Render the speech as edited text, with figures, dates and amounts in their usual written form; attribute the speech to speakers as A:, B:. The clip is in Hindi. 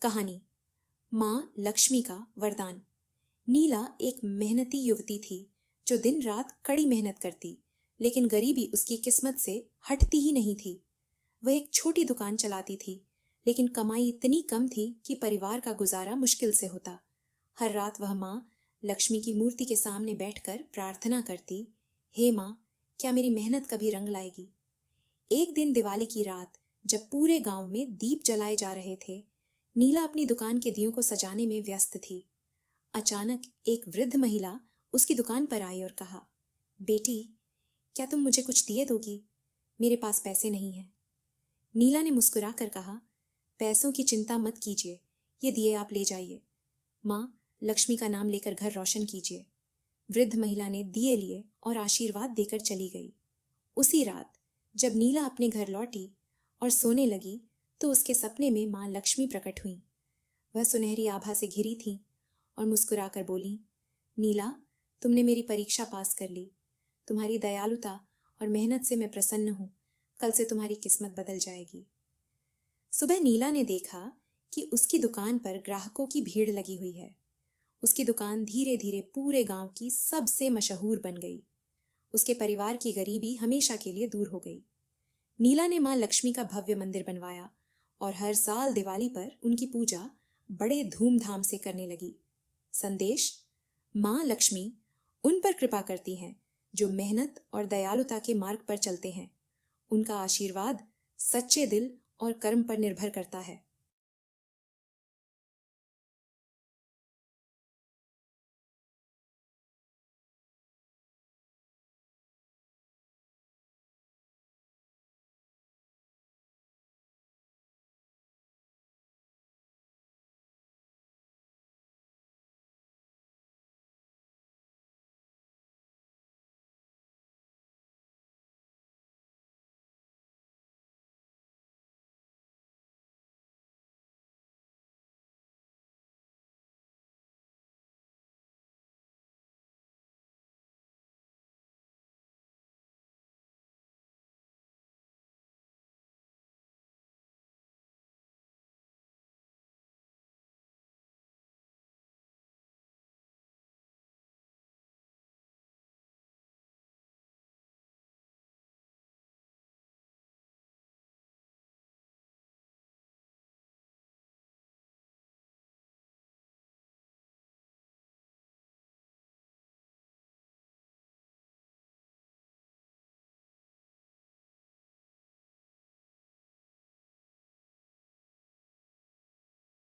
A: कहानी माँ लक्ष्मी का वरदान। नीला एक मेहनती युवती थी जो दिन रात कड़ी मेहनत करती, लेकिन गरीबी उसकी किस्मत से हटती ही नहीं थी। वह एक छोटी दुकान चलाती थी, लेकिन कमाई इतनी कम थी कि परिवार का गुजारा मुश्किल से होता। हर रात वह माँ लक्ष्मी की मूर्ति के सामने बैठकर प्रार्थना करती, हे माँ, क्या मेरी मेहनत कभी रंग लाएगी। एक दिन दिवाली की रात, जब पूरे गांव में दीप जलाए जा रहे थे, नीला अपनी दुकान के दियों को सजाने में व्यस्त थी। अचानक एक वृद्ध महिला उसकी दुकान पर आई और कहा, बेटी, क्या तुम मुझे कुछ दिए दोगी? मेरे पास पैसे नहीं हैं। नीला ने मुस्कुराकर कहा, पैसों की चिंता मत कीजिए, ये दिए आप ले जाइए। माँ लक्ष्मी का नाम लेकर घर रोशन कीजिए। वृद्ध महिला ने दिए लिए और आशीर्वाद देकर चली गई। उसी रात जब नीला अपने घर लौटी और सोने लगी, तो उसके सपने में माँ लक्ष्मी प्रकट हुई। वह सुनहरी आभा से घिरी थी और मुस्कुराकर बोली, नीला, तुमने मेरी परीक्षा पास कर ली। तुम्हारी दयालुता और मेहनत से मैं प्रसन्न हूँ। कल से तुम्हारी किस्मत बदल जाएगी। सुबह नीला ने देखा कि उसकी दुकान पर ग्राहकों की भीड़ लगी हुई है। उसकी दुकान धीरे धीरे पूरे गांव की सबसे मशहूर बन गई। उसके परिवार की गरीबी हमेशा के लिए दूर हो गई। नीला ने माँ लक्ष्मी का भव्य मंदिर बनवाया और हर साल दिवाली पर उनकी पूजा बड़े धूमधाम से करने लगी। संदेश: माँ लक्ष्मी उन पर कृपा करती हैं जो मेहनत और दयालुता के मार्ग पर चलते हैं। उनका आशीर्वाद सच्चे दिल और कर्म पर निर्भर करता है।